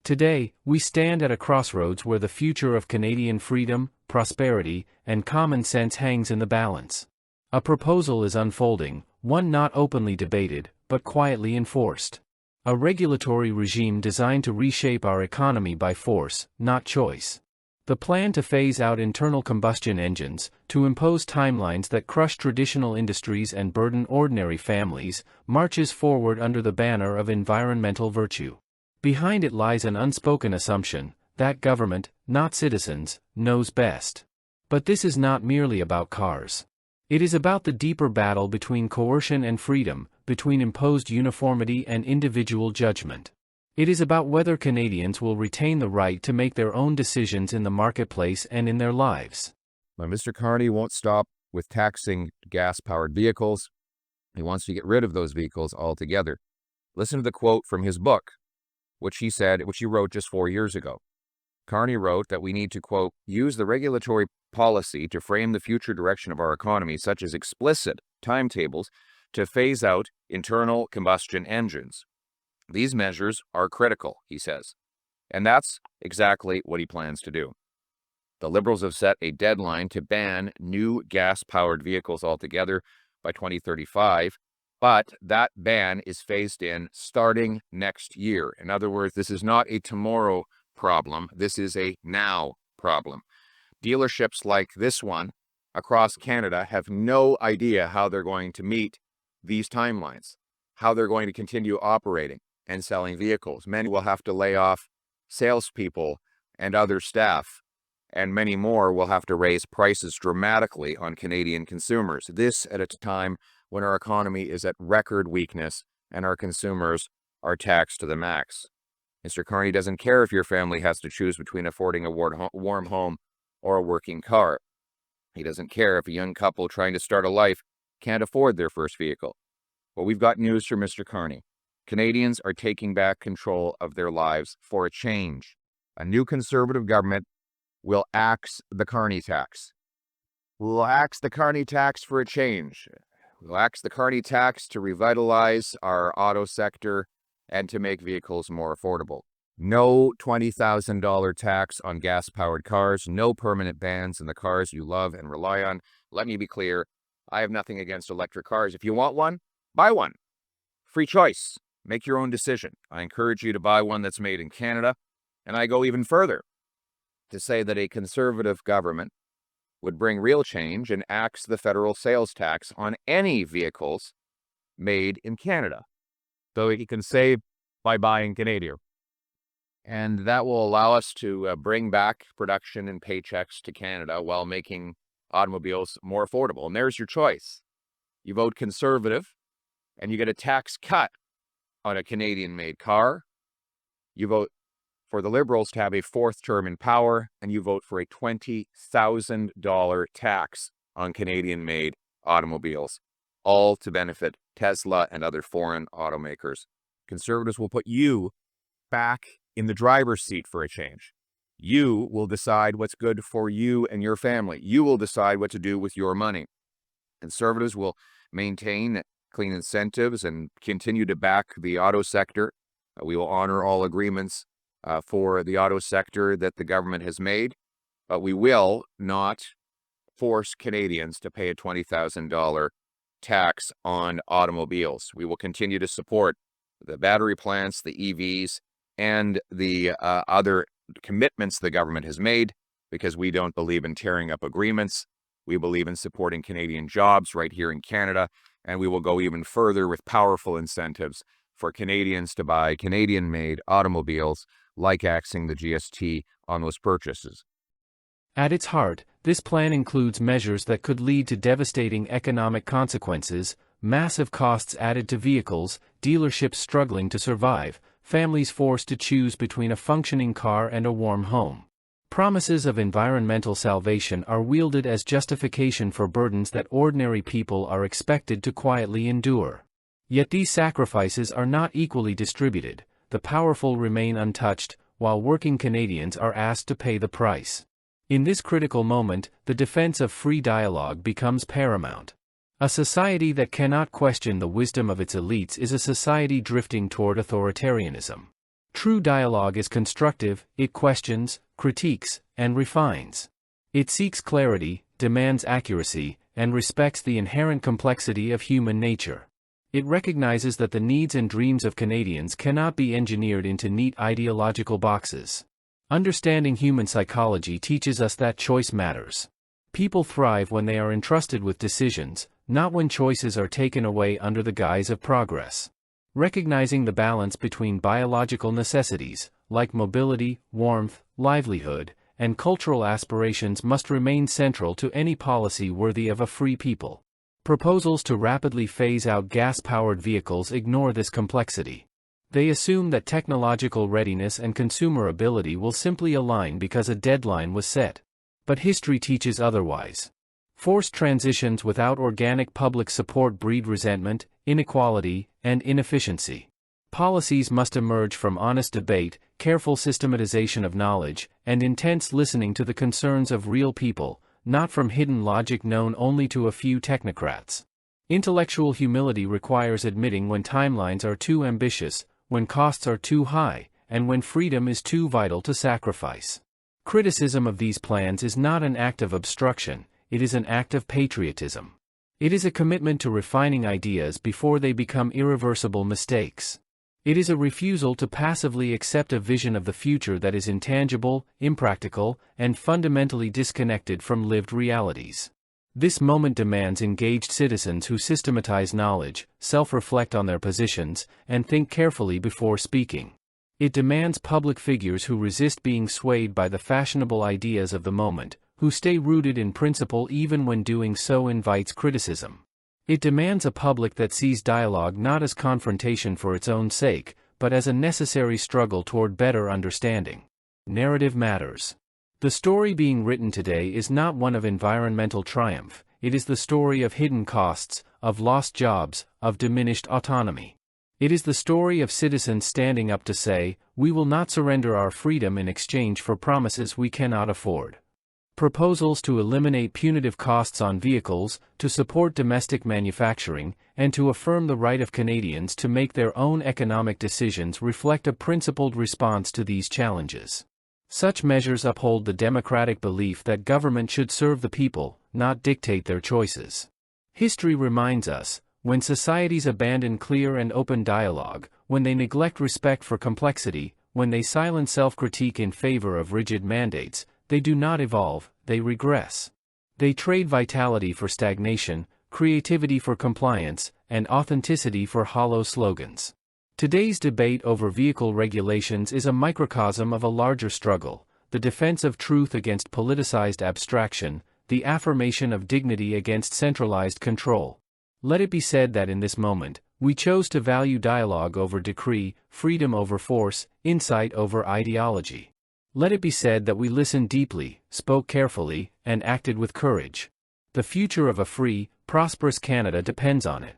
Today, we stand at a crossroads where the future of Canadian freedom, prosperity, and common sense hangs in the balance. A proposal is unfolding, one not openly debated, but quietly enforced. A regulatory regime designed to reshape our economy by force, not choice. The plan to phase out internal combustion engines, to impose timelines that crush traditional industries and burden ordinary families, marches forward under the banner of environmental virtue. Behind it lies an unspoken assumption that government, not citizens, knows best. But this is not merely about cars. It is about the deeper battle between coercion and freedom, between imposed uniformity and individual judgment. It is about whether Canadians will retain the right to make their own decisions in the marketplace and in their lives. Now, Mr. Carney won't stop with taxing gas-powered vehicles. He wants to get rid of those vehicles altogether. Listen to the quote from his book, which he wrote just 4 years ago. Carney wrote that we need to, quote, use the regulatory policy to frame the future direction of our economy, such as explicit timetables to phase out internal combustion engines. These measures are critical, he says, and that's exactly what he plans to do. The Liberals have set a deadline to ban new gas-powered vehicles altogether by 2035, but that ban is phased in starting next year. In other words, this is not a tomorrow problem, this is a now problem. Dealerships like this one across Canada have no idea how they're going to meet these timelines, how they're going to continue operating and selling vehicles. Many will have to lay off salespeople and other staff, and many more will have to raise prices dramatically on Canadian consumers. This at a time when our economy is at record weakness and our consumers are taxed to the max. Mr. Carney doesn't care if your family has to choose between affording a warm home or a working car. He doesn't care if a young couple trying to start a life can't afford their first vehicle. Well, we've got news for Mr. Carney. Canadians are taking back control of their lives for a change. A new Conservative government will axe the Carney tax. We'll axe the Carney tax for a change. We'll axe the Carney tax to revitalize our auto sector and to make vehicles more affordable. No $20,000 tax on gas-powered cars, no permanent bans on the cars you love and rely on. Let me be clear, I have nothing against electric cars. If you want one, buy one. Free choice. Make your own decision. I encourage you to buy one that's made in Canada, and I go even further to say that a Conservative government would bring real change and axe the federal sales tax on any vehicles made in Canada, so he can save by buying Canadian. And that will allow us to bring back production and paychecks to Canada while making automobiles more affordable. And there's your choice. You vote Conservative, and you get a tax cut on a Canadian-made car. You vote for the Liberals to have a fourth term in power, and you vote for a $20,000 tax on Canadian-made automobiles, all to benefit Tesla and other foreign automakers. Conservatives will put you back in the driver's seat for a change. You will decide what's good for you and your family. You will decide what to do with your money. Conservatives will maintain clean incentives and continue to back the auto sector. We will honor all agreements for the auto sector that the government has made, but we will not force Canadians to pay a $20,000 tax on automobiles. We will continue to support the battery plants, the EVs, and the other commitments the government has made, because we don't believe in tearing up agreements. We believe in supporting Canadian jobs right here in Canada, and we will go even further with powerful incentives for Canadians to buy Canadian-made automobiles, like axing the GST on those purchases. At its heart, this plan includes measures that could lead to devastating economic consequences, massive costs added to vehicles, dealerships struggling to survive, families forced to choose between a functioning car and a warm home. Promises of environmental salvation are wielded as justification for burdens that ordinary people are expected to quietly endure. Yet these sacrifices are not equally distributed. The powerful remain untouched, while working Canadians are asked to pay the price. In this critical moment, the defense of free dialogue becomes paramount. A society that cannot question the wisdom of its elites is a society drifting toward authoritarianism. True dialogue is constructive, it questions, critiques, and refines. It seeks clarity, demands accuracy, and respects the inherent complexity of human nature. It recognizes that the needs and dreams of Canadians cannot be engineered into neat ideological boxes. Understanding human psychology teaches us that choice matters. People thrive when they are entrusted with decisions, not when choices are taken away under the guise of progress. Recognizing the balance between biological necessities, like mobility, warmth, livelihood, and cultural aspirations must remain central to any policy worthy of a free people. Proposals to rapidly phase out gas-powered vehicles ignore this complexity. They assume that technological readiness and consumer ability will simply align because a deadline was set. But history teaches otherwise. Forced transitions without organic public support breed resentment, inequality, and inefficiency. Policies must emerge from honest debate, careful systematization of knowledge, and intense listening to the concerns of real people, not from hidden logic known only to a few technocrats. Intellectual humility requires admitting when timelines are too ambitious, when costs are too high, and when freedom is too vital to sacrifice. Criticism of these plans is not an act of obstruction, it is an act of patriotism. It is a commitment to refining ideas before they become irreversible mistakes. It is a refusal to passively accept a vision of the future that is intangible, impractical, and fundamentally disconnected from lived realities. This moment demands engaged citizens who systematize knowledge, self-reflect on their positions, and think carefully before speaking. It demands public figures who resist being swayed by the fashionable ideas of the moment, who stay rooted in principle even when doing so invites criticism. It demands a public that sees dialogue not as confrontation for its own sake, but as a necessary struggle toward better understanding. Narrative matters. The story being written today is not one of environmental triumph, it is the story of hidden costs, of lost jobs, of diminished autonomy. It is the story of citizens standing up to say, we will not surrender our freedom in exchange for promises we cannot afford. Proposals to eliminate punitive costs on vehicles, to support domestic manufacturing, and to affirm the right of Canadians to make their own economic decisions reflect a principled response to these challenges. Such measures uphold the democratic belief that government should serve the people, not dictate their choices. History reminds us, when societies abandon clear and open dialogue, when they neglect respect for complexity, when they silence self-critique in favor of rigid mandates, they do not evolve, they regress. They trade vitality for stagnation, creativity for compliance, and authenticity for hollow slogans. Today's debate over vehicle regulations is a microcosm of a larger struggle, the defense of truth against politicized abstraction, the affirmation of dignity against centralized control. Let it be said that in this moment, we chose to value dialogue over decree, freedom over force, insight over ideology. Let it be said that we listened deeply, spoke carefully, and acted with courage. The future of a free, prosperous Canada depends on it.